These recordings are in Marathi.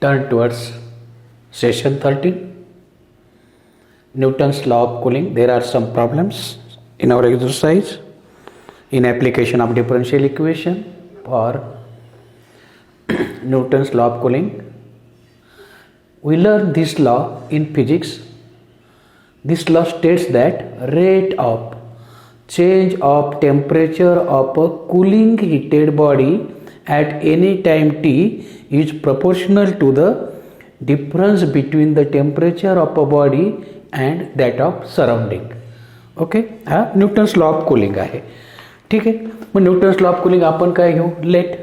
Turn towards session 13. Newton's law of cooling. There are some problems in our exercise in application of differential equation for Newton's law of cooling. We learn this law in physics. This law states that rate of change of temperature of a cooling heated body at any time t is proportional to the difference between the temperature of a body and that of surrounding. Okay, हा न्यूटन्स लॉ ऑफ कूलिंग आहे. ठीक आहे, मग न्यूटन्स लॉ ऑफ कूलिंग आपण काय घेऊ? Let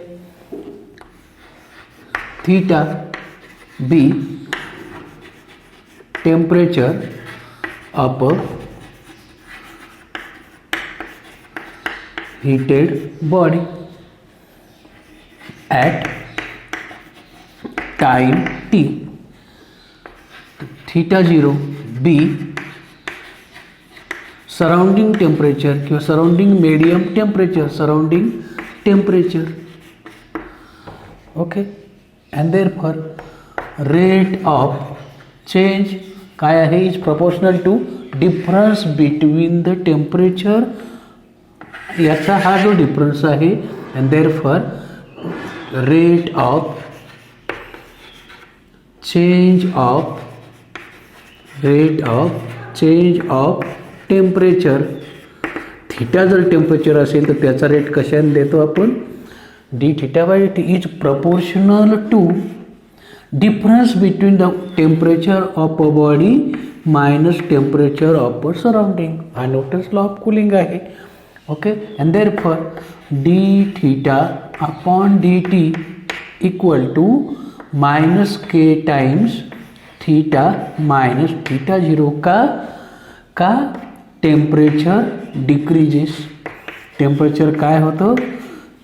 theta be temperature of a heated body at time t. Theta 0 be surrounding temperature किंवा surrounding medium temperature, surrounding temperature. Okay, and therefore rate of change काय आहे? Is proportional to difference between the temperature. याचा हा जो डिफरन्स आहे, and therefore rate of change of temperature. Theta जर टेम्परेचर असेल तर त्याचा रेट कशाने देतो आपण? D theta by t is proportional to difference between the temperature of a body minus temperature of a surrounding. हा न्यूटन्स लॉ ऑफ कूलिंग आहे. Okay, and therefore D theta upon D T equal to minus K times theta minus theta 0. का टेम्परेचर डिक्रीजेस. टेम्परेचर काय होतं?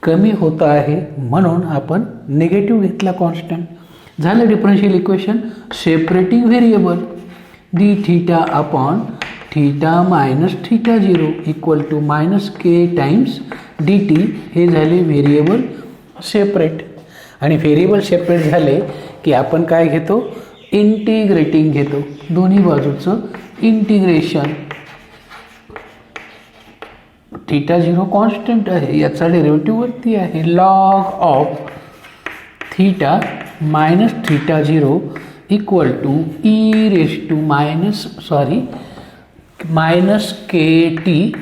कमी होतं आहे, म्हणून आपण निगेटिव्ह घेतला कॉन्स्टंट. झालं differential equation. Separating variable D theta upon theta minus theta 0 equal to minus K times D T. हे झाले व्हेरिएबल सेपरेट. आणि व्हेरिएबल सेपरेट झाले की आपण काय घेतो? इंटिग्रेटिंग घेतो. दोन्ही बाजूचं इंटिग्रेशन. थीटा 0 कॉन्स्टंट आहे, याचा डेरिव्हेटिव्ह वरती आहे. Log of theta minus theta 0 equal to E raise to minus K T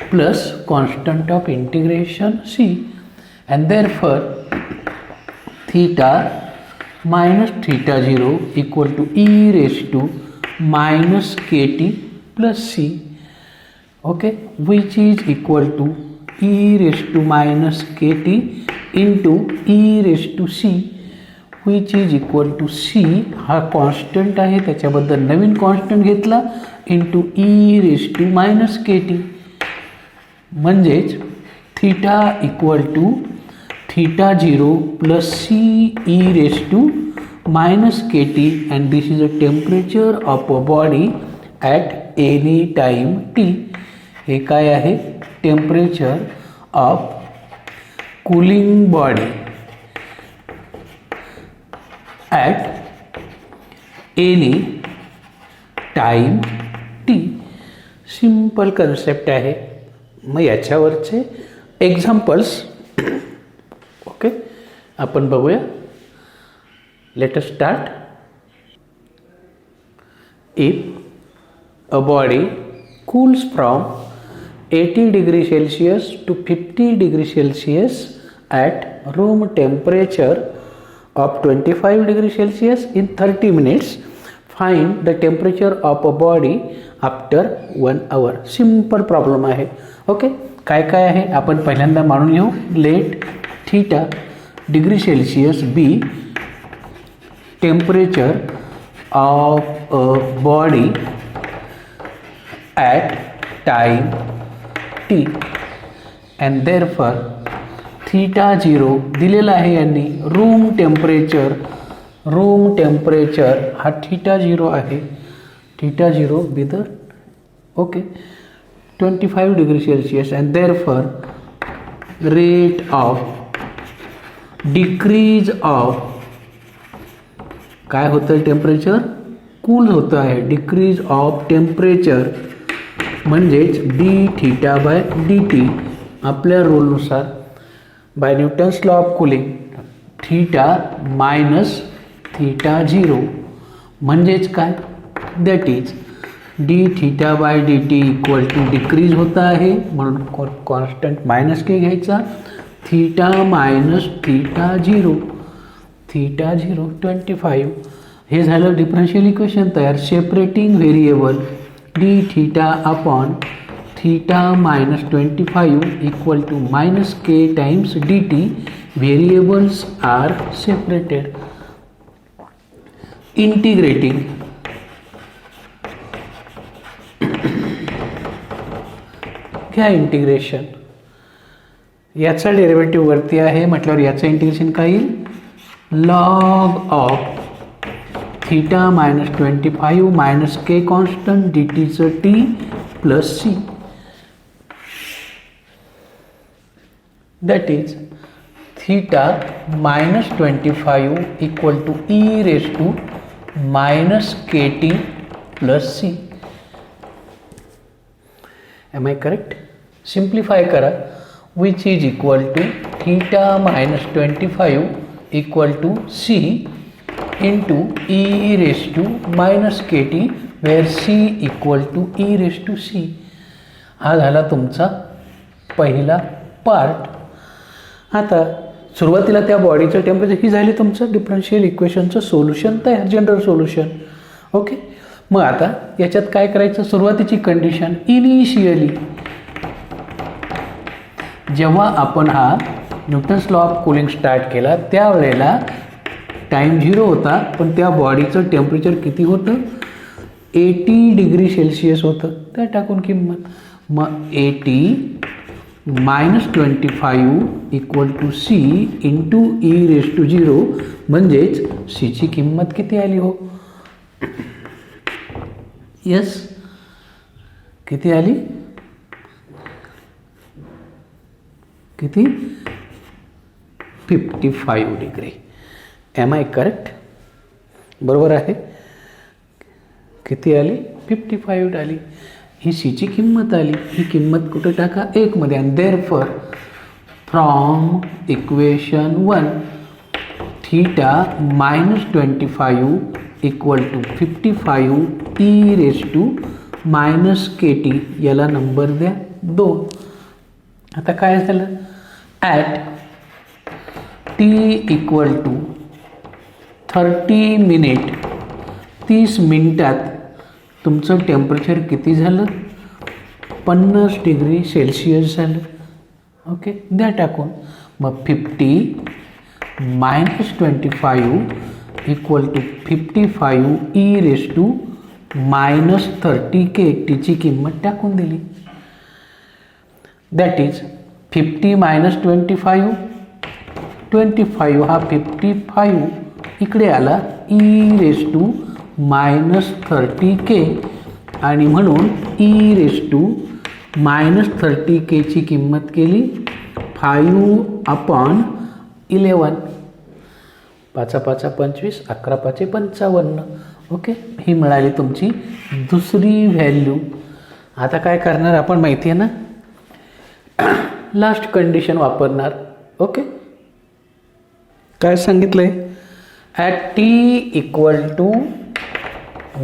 plus constant of integration C. And therefore theta minus theta 0 equal to E raise to minus K T plus C. Okay, which is equal to E raise to minus K T into E raise to C, which is equal to C. हा कॉन्स्टंट आहे, त्याच्याबद्दल नवीन कॉन्स्टंट घेतला into E raise to minus K t. म्हणजेच theta equal to theta 0 plus c e raise to minus K t. And this is a temperature of a body at any time t. हे काय आहे? Temperature of cooling body at any time t. Simple concept आहे. मग याच्यावरचे एक्झाम्पल्स ओके आपण बघूया. Let us start. If a body cools from 80 degree Celsius to 50 degree Celsius at room temperature of 25 degree Celsius in 30 minutes, find the temperature of a body after 1 hour. Simple problem आहे. ओके, काय काय आहे आपण पहिल्यांदा मानून घेऊ. Let theta degree Celsius be temperature of a body at time t. and therefore theta 0 दिलेला आहे यांनी. रूम टेम्परेचर हा थीटा 0 आहे. Theta 0 with okay 25 degree Celsius. and therefore rate of decrease of काय होतं टेम्परेचर? कूल होतं आहे. डिक्रीज ऑफ टेम्परेचर म्हणजेच d theta by d t आपल्या रूलनुसार by Newton's law of cooling theta minus theta zero म्हणजेच काय? That is d theta by d T equal to decrease होता आहे म्हणून कॉन्स्टंट मायनस के घ्यायचा. Theta minus theta zero 25. हे झालं डिफरन्शियल इक्वेशन तयार. Separating variable D theta upon theta minus 25 equal to minus K times D t. Variables are separated. Integrating घ्या इंटिग्रेशन. याचा डेरिव्हेटिव्ह वरती आहे म्हटल्यावर याचं इंटिग्रेशन काय येईल? Log of theta minus 25 minus k constant d टीचं t plus c. That is theta minus 25 equal to E raise to minus K T plus c. Am I correct? Simplify करा. Which is equal to theta minus 25 equal to C into E raise to minus K T where C equal to E raise to C. हा झाला तुमचा पहिला पार्ट. आता सुरुवातीला त्या बॉडीचं टेम्परेचर ही झाली तुमचं डिफरन्शियल इक्वेशनचं सोल्युशन तयार, जनरल सोल्युशन. ओके. मग आता याच्यात काय करायचं? सुरुवातीची कंडिशन इनिशियली जेव्हा आपण हा Newton's law of cooling start केला त्यावेळेला टाईम 0 होता पण त्या बॉडीचं टेम्परेचर किती होतं? 80 डिग्री सेल्सिअस होतं. त्या टाकून किंमत मग 80 minus 25 equal to C into E raise to 0 म्हणजेच सीची किंमत किती आली हो? यस, किती आली? किती? 55 डिग्री. M I correct? बरोबर आहे. किती आली? 55 आली. ही सीची किंमत आली. ही किंमत कुठे टाका? 1 मध्ये. आणि therefore from equation 1 theta minus 25 equal to 55 E raise to minus K T. याला नंबर द्या 2. आता काय झालं? At T equal to 30 minute 30 मिनिटात तुमचं टेम्परेचर किती झालं? 50 डिग्री सेल्सिअस झालं. ओके, द्या टाकून. मग 50 minus 25 equal to 55 E raise to minus 30 K टीची किंमत टाकून दिली. दॅट इज 50 मायनस 25 हा 55 इकडे आला ई रेस टू मायनस 30 के आणि म्हणून ई रेस टू मायनस 30 केची किंमत केली 5 अपॉन 11. 5 5 25 11 5 55. ओके, ही मिळाली तुमची दुसरी व्हॅल्यू. आता काय करणार आपण माहिती आहे ना? लास्ट कंडिशन वापरणार. ओके, काय सांगितलंय? ॲट टी इक्वल टू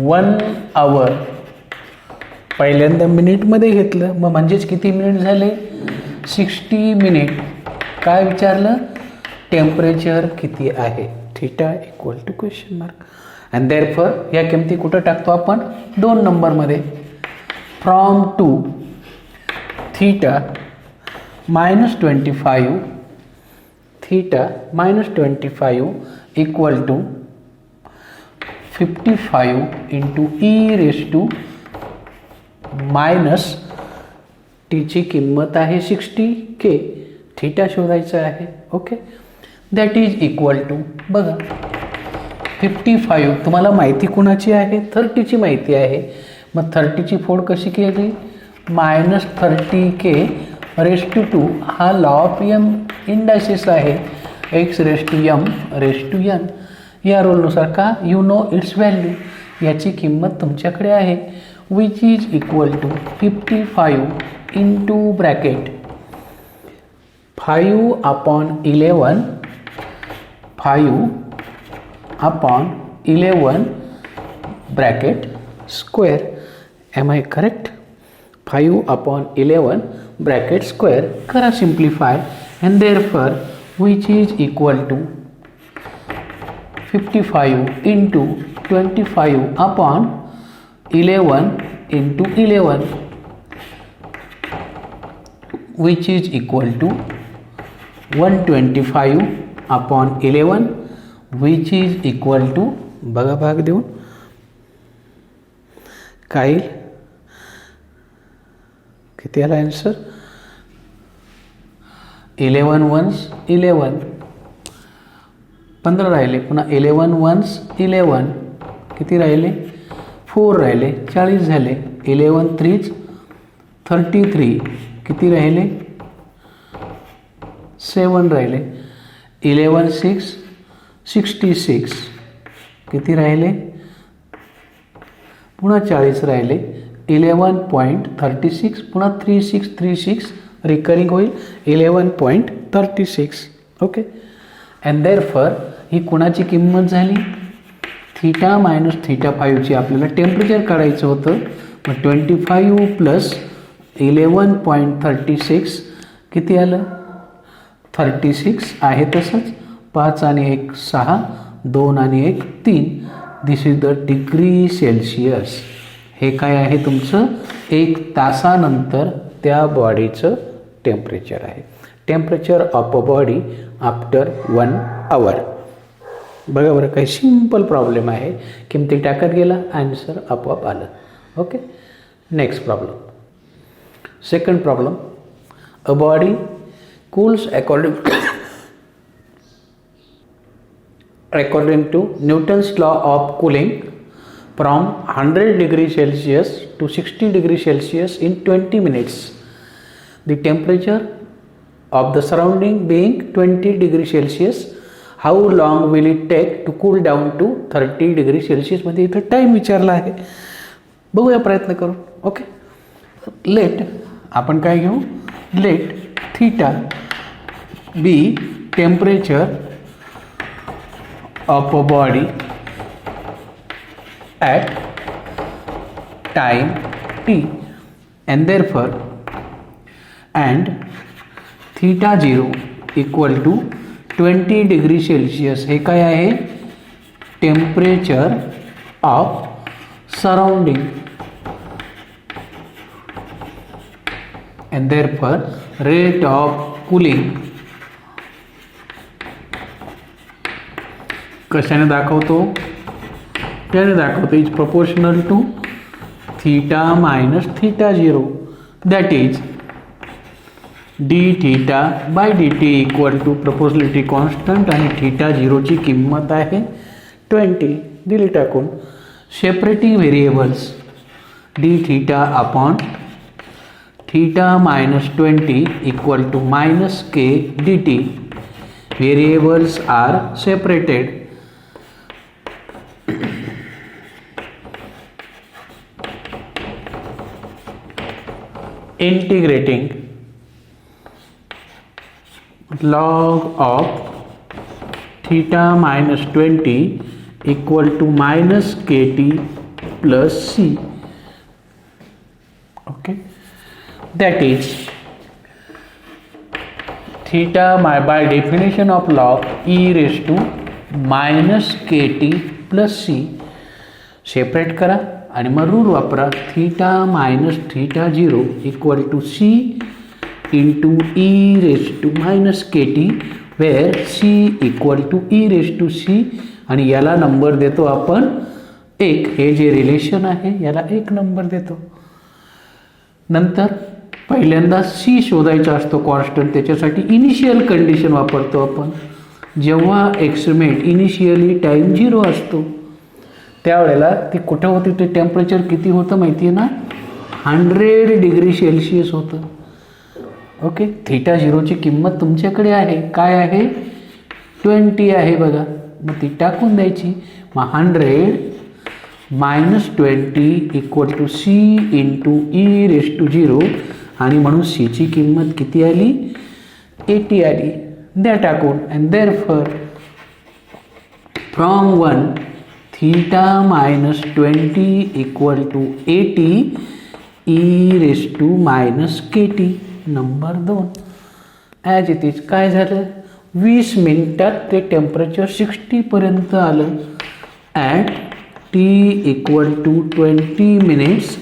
1 आवर. पहिल्यांदा मिनिटमध्ये घेतलं मग म्हणजेच किती मिनिट झाले? 60 मिनिट. काय विचारलं? टेम्परेचर किती आहे? Theta equal to question mark. And therefore या किमती कुठं टाकतो आपण? 2 नंबरमध्ये. From two theta minus 25 theta minus 25 equal to 55 into E raise to minus टीची किंमत आहे 60 के. थीटा शोधायचं आहे. Okay, that is equal to बघा 55 तुम्हाला माहिती कुणाची आहे? 30ची माहिती आहे. मग 30ची फोड कशी केली? मायनस 30 के रेस टू 2 हा लॉ ऑफ एम इंडायसिस आहे. X raise to M raise to N. या रूलनुसार का यू नो इट्स व्हॅल्यू, याची किंमत तुमच्याकडे आहे, which is equal to 55 into bracket 5/11 5/11 bracket square. Am I correct? 5/11 bracket square करा simplify, and therefore which is equal to 55 into 25/11 into 11 which is equal to 125/11 which is equal to, बघा भाग देऊन काय किती आला आन्सर? 11 ones 11, 15 राहिले, पुन्हा 11 ones 11, किती राहिले? 4 राहिले, 40 झाले. 11 3s 33, किती राहिले? 7 राहिले. 11 6 66, किती राहिले? पुन्हा 40 राहिले. 11.36, पुन्हा 3636 रिकरिंग होईल 11.36. ओके, अँड देअरफॉर ही कुणाची किंमत झाली? थीटा मायनस θ5ची आपल्याला टेम्परेचर काढायचं होतं. मग 25 प्लस 11.36 किती आलं? 36 आहे तसंच. 5 आणि 1 6, 2 आणि 1 3. दिस इज द डिग्री सेल्सिअस. हे काय आहे तुमचं? 1 तासानंतर त्या बॉडीचं टेम्परेचर आहे. Temperature of a body after 1 hour. बघा बरं, काही सिम्पल प्रॉब्लेम आहे. किमती टाकत गेला, आन्सर आपोआप आलं. Okay, next problem. Second problem. A body cools according to Newton's law of cooling from 100 degrees Celsius to 60 degrees Celsius in 20 minutes. The temperature of the surrounding being 20 degrees Celsius, how long will it take to cool down to 30 degrees Celsius? मध्ये इथं टाईम विचारला आहे. बघूया प्रयत्न करू. ओके, लेट आपण काय घेऊ? Let theta be temperature of a body at time t, and therefore and theta 0 equal to 20 degree Celsius. हे काय आहे? Temperature of surrounding, and therefore rate of cooling. कशाने दाखवतो? त्याने दाखवतो is proportional to theta minus θ0, that is d theta by d T equal to proportionality constant, आणि θ0ची किंमत आहे 20. दिली टाकून. Separating variables d theta upon theta minus 20 equal to minus k d t. Variables are separated. integrating log of theta minus 20 equal to minus kt plus c. Okay, that is theta by definition of log e raised to minus kt plus c. Separate करा आणि मग रूल वापरा. Theta minus θ0 equal to C into E raise to minus K T, where C equal to E raise to C, आणि याला नंबर देतो आपण 1. हे जे रिलेशन आहे याला 1 नंबर देतो. नंतर पहिल्यांदा सी शोधायचा असतो कॉन्स्टंट. त्याच्यासाठी इनिशियल कंडिशन वापरतो आपण. जेव्हा एक्सपेरिमेंट इनिशियली टाईम 0 असतो त्यावेळेला ती कुठं होती? ते टेम्परेचर किती होतं माहिती आहे ना? 100 डिग्री सेल्सिअस होतं. ओके, θ0ची किंमत तुमच्याकडे आहे. काय आहे? 20 आहे. बघा मग ती टाकून द्यायची. मग 100 minus 20 equal to C into E raise to 0 आणि म्हणून सीची किंमत किती आली 80 आली. द्या टाकून. And therefore from 1 theta minus 20 equal to 80 e raise to minus K t. Number 2 as it is. काय झालं 20 मिनिटात ते टेम्परेचर 60 पर्यंत आलं. At T equal to 20 minutes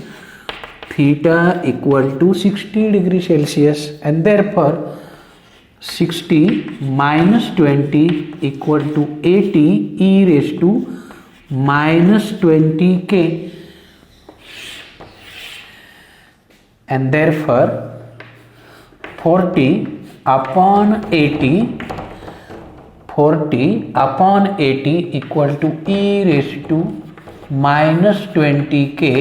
theta equal to 60 degree Celsius. And therefore 60 minus 20 equal to 80 e raise to minus 20 k. And therefore 40 upon 80 equal to E raise to minus 20 k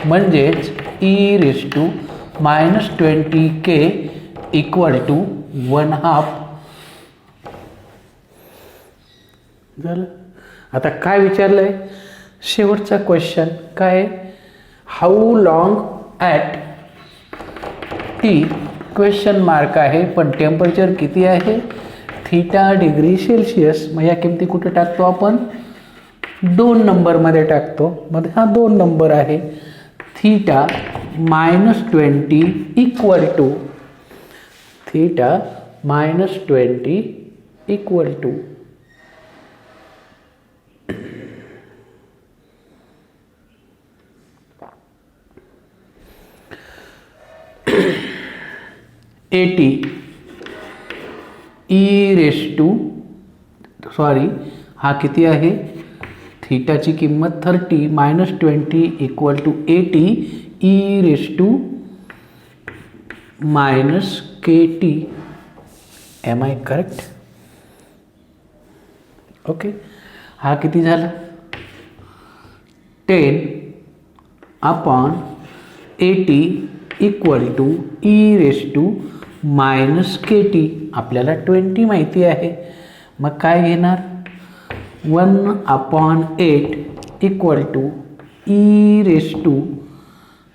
म्हणजेच e raise to minus 20 k equal to 1/2 झालं. आता काय विचारलं आहे शेवटचा क्वेश्चन काय how long at t question mark आहे पण टेम्परेचर किती आहे थीटा डिग्री सेल्सिअस. मग या किमती कुठे टाकतो आपण 2 नंबरमध्ये टाकतो. मग हा 2 नंबर आहे. Theta minus 20 equal to theta minus 20 equal to 80 e raise to sorry हा किती आहे थीटाची किंमत 30 minus 20 equal to 80 e raise to minus K t. Am I correct. Okay. हा किती झाला 10 upon 80 equal to E raise to minus K t. आपल्याला 20 माहिती आहे. मग काय घेणार 1 upon 8 equal to E raise to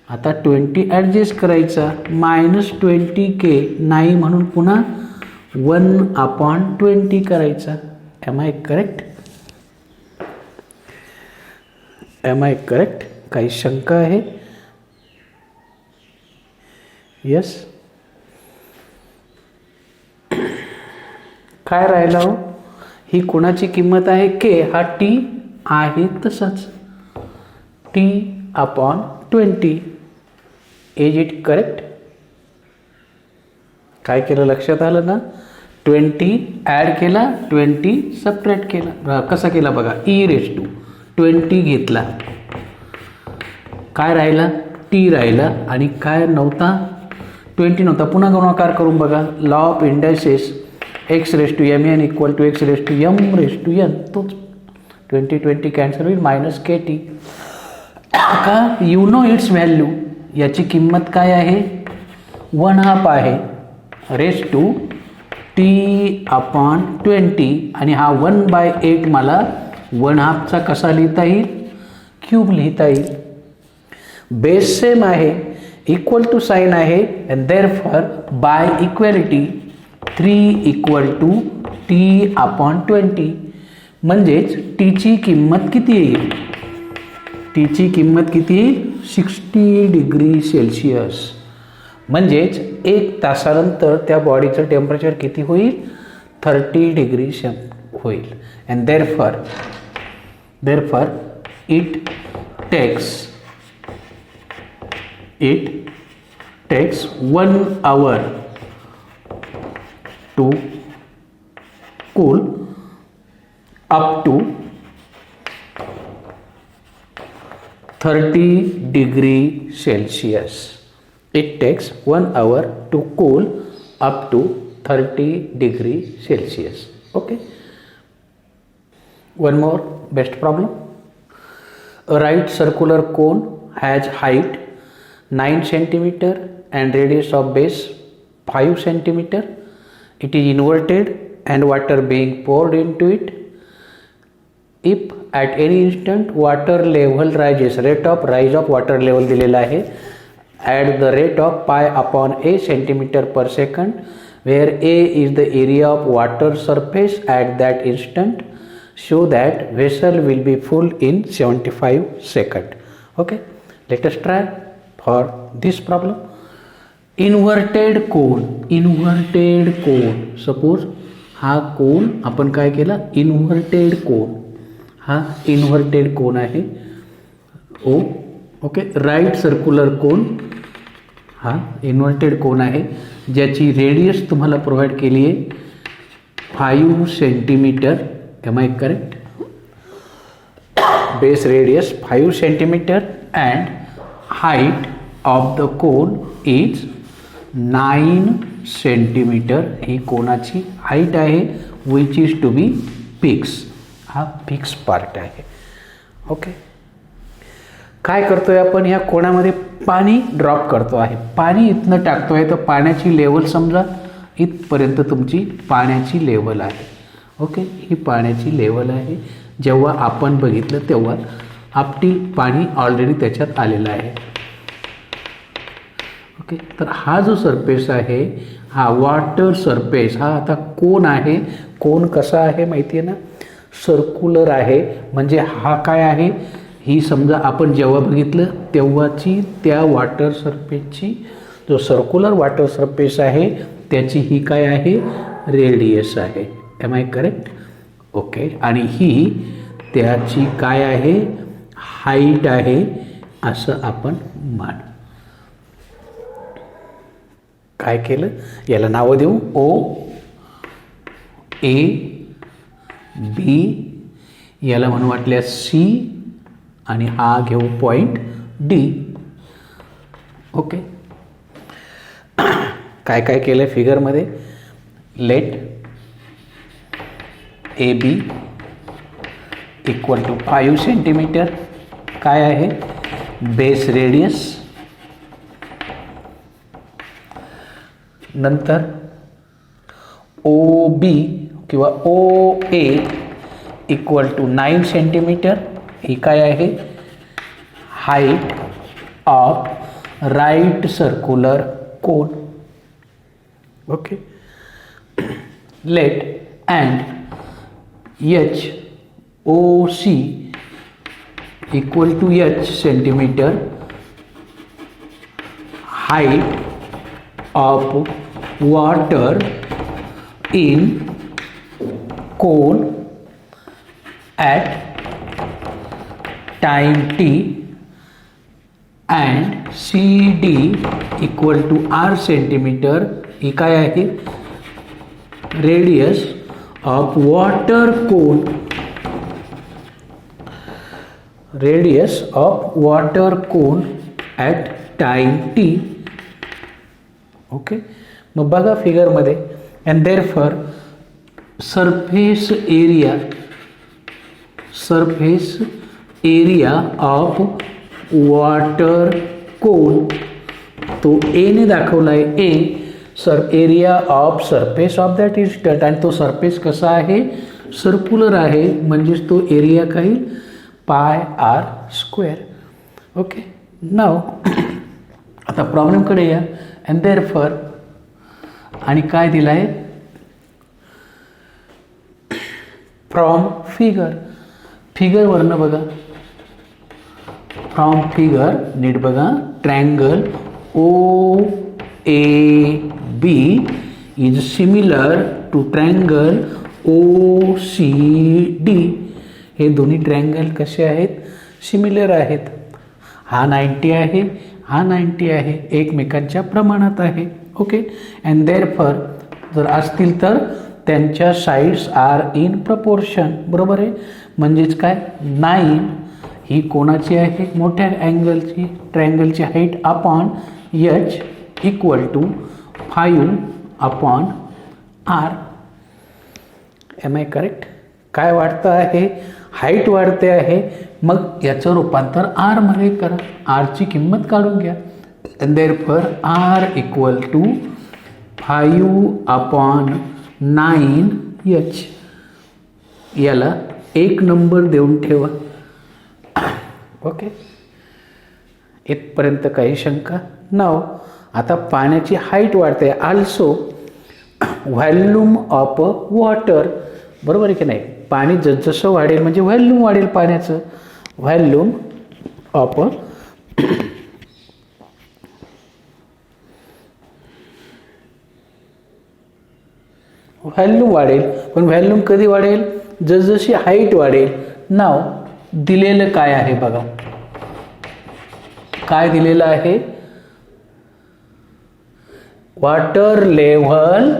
आता 20 ॲडजस्ट करायचा मायनस 20 के नाही म्हणून पुन्हा 1 अपॉन 20 करायचा. Am I correct. Am I correct. काही शंका आहे यस. काय राहिला हो ही कोणाची किंमत आहे के हा टी आहे तसंच T upon 20. Is it correct. काय केलं लक्षात आलं ना 20 ॲड केला 20 सबट्रॅक्ट केला. कसा केला बघा ई रेस टू 20 घेतला काय राहिला टी राहिला आणि काय नव्हता 20 नव्हता. पुन्हा गुणाकार करून बघा law of indices x raise to m n equal to x raise to M raise to n तोच 20 कॅन्सल होईल मायनस के टी. का यू नो इट्स व्हॅल्यू याची किंमत काय आहे 1/2 आहे रेस टू टी अपॉन 20 आणि हा 1/8 मला 1/2चा कसा लिहिता येईल क्यूब लिहिता येईल. बेस सेम आहे इक्वल टू साईन आहे and therefore by equality 3 equal to t upon 20 म्हणजेच टीची किंमत किती येईल टीची किंमत किती येईल 60 डिग्री सेल्सिअस. म्हणजेच 1 तासानंतर त्या बॉडीचं टेम्परेचर किती होईल 30 डिग्री होईल. And therefore it takes 1 hour to cool up to 30 degree Celsius. It takes 1 hour to cool up to 30 degree Celsius. Okay. One more best problem. A right circular cone has height 9 centimeter and radius of base 5 centimeter. It is inverted and water being poured into it. If at any instant water level rises, rate of rise of water level दिलेलं आहे at the rate of pi upon a centimetre per second, where a is the area of water surface at that instant, show that vessel will be full in 75 seconds. Okay, let us try for this problem. Inverted cone, suppose हा कोन आपण काय केला, इन्व्हर्टेड कोन, हा इन्व्हर्टेड कोन आहे ओ. ओके, राईट सर्क्युलर कोन हा इन्व्हर्टेड कोन आहे ज्याची रेडियस तुम्हाला प्रोव्हाइड केली आहे 5 centimetre. Am I correct? Base radius 5 centimeter and height of the cone is 9 centimeter. ही कोणाची हाईट आहे which is to be fix. हा फिक्स पार्ट आहे. ओके, काय करतोय आपण, ह्या कोणामध्ये पाणी ड्रॉप करतो आहे, पाणी इथनं टाकतोय तर पाण्याची लेवल समजा इथपर्यंत तुमची पाण्याची लेवल आहे. ओके, ही पाण्याची लेवल आहे. जेव्हा आपण बघितलं तेव्हा आपटी पाणी ऑलरेडी त्याच्यात आलेलं आहे. ओके, तर हा जो सरफेस आहे हा वॉटर सरफेस, हा आता कोन आहे. कोन कसा आहे माहिती आहे ना, सर्क्युलर आहे. म्हणजे हा काय आहे, ही समजा आपण जेव्हा बघितलं तेव्हाची त्या वॉटर सरफेसची, जो सर्क्युलर वॉटर सरफेस आहे त्याची ही काय आहे, रेडियस आहे. M I correct? ओके, आणि ही त्याची काय आहे, हाईट आहे असं आपण मान. काय केलं, याला नावं देऊ ओ ए बी, याला म्हणून वाटल्यास सी, आणि हा घेऊ पॉईंट डी. ओके, काय काय केलं फिगरमध्ये, let A B equal to 5 centimetre, काय आहे बेस रेडियस, नंतर ओ बी किंवा O A equal to 9 centimetre, ही काय आहे height of right circular cone. Okay, let and H O C equal to H centimetre, height of water in cone at time T, and C D equal to R centimetre, ही काय आहे radius of water cone, radius of water cone at time T. Okay, मग बघा फिगरमध्ये, and therefore surface area of water cone, तो ए ने दाखवला आहे, A area of surface of that instant, आणि तो सरफेस कसा आहे सर्क्युलर आहे, म्हणजेच तो एरिया काही पाय आर स्क्वेअर. ओके, नाव आता प्रॉब्लेमकडे या. अँड देअरफॉर, आणि काय दिलं आहे फ्रॉम फिगरवरनं बघा, फ्रॉम फिगर नीट बघा, triangle O A B is similar to triangle O C D. हे दोन्ही ट्रँगल कसे आहेत, सिमिलर आहेत. हा 90 आहे, हा 90 आहे, एकमेकांच्या प्रमाणात आहे. ओके, अँड देअरफॉर जर असतील तर त्यांच्या साईड्स आर इन प्रपोर्शन, बरोबर आहे. म्हणजेच काय 9 ही कोणाची आहे, मोठ्या अँगलची, ट्रँगलची height upon H equal to 5 upon R. Am I correct? काय वाढतं आहे, हाईट वाढते आहे, मग याचं रूपांतर आरमध्ये करा, आरची किंमत काढून घ्या. Therefore r equal to 5 upon 9 h. याला एक नंबर देऊन ठेवा. ओके, इथपर्यंत काही शंका? नाव आता पाण्याची हाईट वाढते. आल्सो व्हॉल्यूम ऑफ वॉटर, बरोबर आहे की नाही? पाणी जसजसं वाढेल म्हणजे व्हॉल्यूम वाढेल पाण्याचं. व्हॉल्यूम ऑफ व्हॉल्यूम वाढेल. पण व्हॉल्यूम कधी वाढेल? जसजशी हाईट वाढेल. नाव दिलेलं काय आहे बघा, काय दिलेलं आहे? Water level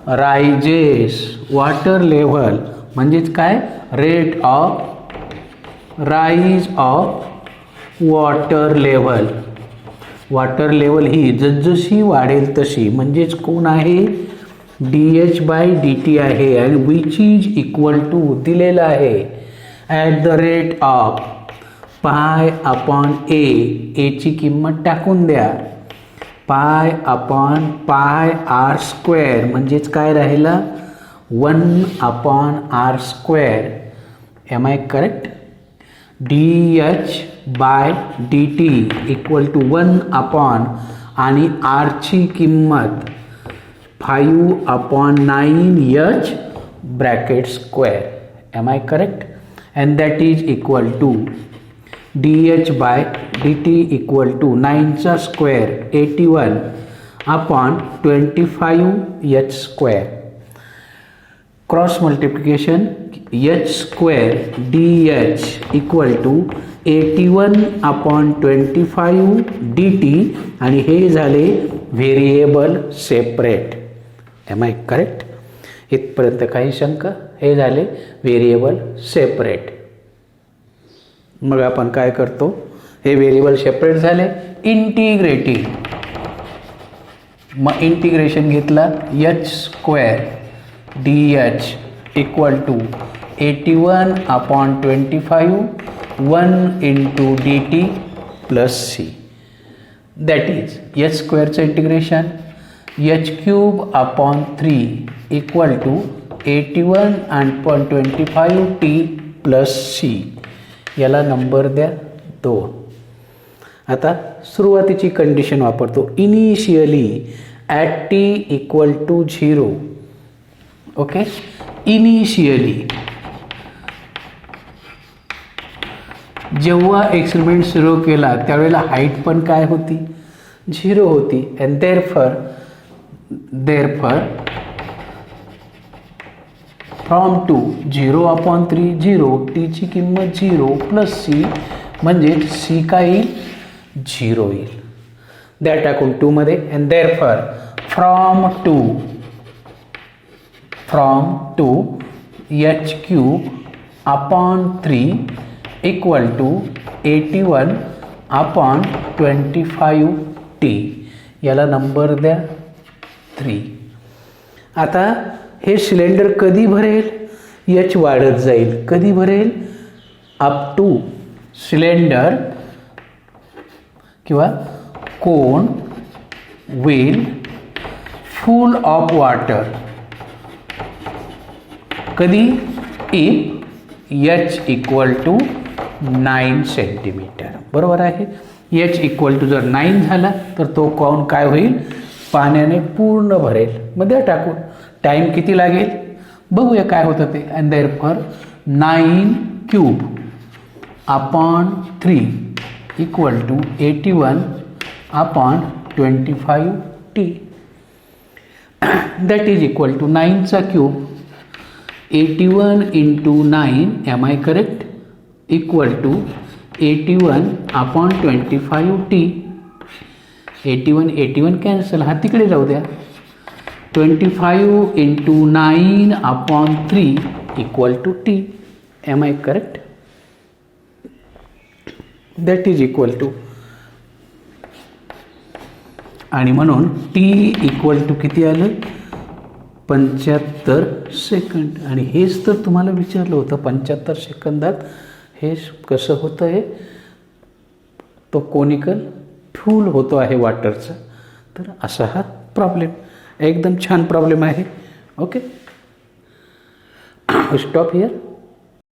rises. Water level म्हणजेच काय? Rate of rise of water level. Water level ही जसजशी वाढेल तशी, म्हणजेच कोण आहे? dH/dt आहे. आणि विच इज इक्वल टू दिलेलं आहे at the rate of π/a. ची किंमत टाकून द्या. π/πr², म्हणजेच काय राहिला? 1/r². Am I correct? dH/dt equal to 1 आणि आरची किंमत 5/9h bracket square. Am I correct? And that is equal to dH/dt equal to 9चा square 81/25h². Cross multiplication h² dH equal to 81/25dt आणि हे झाले variable separate. Am I correct? इथपर्यंत काही शंका? हे झाले व्हेरिएबल सेपरेट. मग आपण काय करतो? हे व्हेरिएबल सेपरेट झाले, इंटिग्रेटिंग. मग इंटिग्रेशन घेतला, h² dH equal to 81/25 1 × dt plus c. That is h² integration h³ equal to 81/25t plus c. याला नंबर द्या 2. आता सुरुवातीची कंडिशन वापरतो. Initially at t equal to 0. Okay, initially जेव्हा एक्सपेरिमेंट सुरू केला त्यावेळेला हाईट पण काय होती? 0 होती. अँड देअरफॉर फ्रॉम टू 0/3 0, टीची किंमत 0 प्लस c, म्हणजे c काय येईल? 0 येईल. द्या टाकून 2 मध्ये. And therefore from two h³ equal to 81/25t. याला नंबर द्या 3. आता हे सिलेंडर कधी भरेल? h वाढत जाईल. कधी भरेल? अप टू सिलेंडर किंवा cone will full of water. कधी? If h equal to 9 centimetre. बरोबर आहे? h इक्वल टू जर 9 झाला तर तो कोन काय होईल? पाण्याने पूर्ण भरेल. मग द्या टाकून. टाईम किती लागेल बघूया काय होतं ते. And therefore 9³ equal to 81/25t. That is equal to 9चा cube 81 × 9. Am I correct? Equal to 81/25t. 81 cancel, हा तिकडे जाऊ द्या. 25 × 9/3 equal to t. Am I correct? That is equal to, आणि म्हणून t इक्वल टू किती आलं? 75 सेकंद. आणि हेच तर तुम्हाला विचारलं होतं, 75 सेकंदात हे कसं होतं? आहे तो कोनिकल फुल होतो आहे वॉटरचा. तर असा हा प्रॉब्लेम, एकदम छान प्रॉब्लेम आहे. Okay, stop here.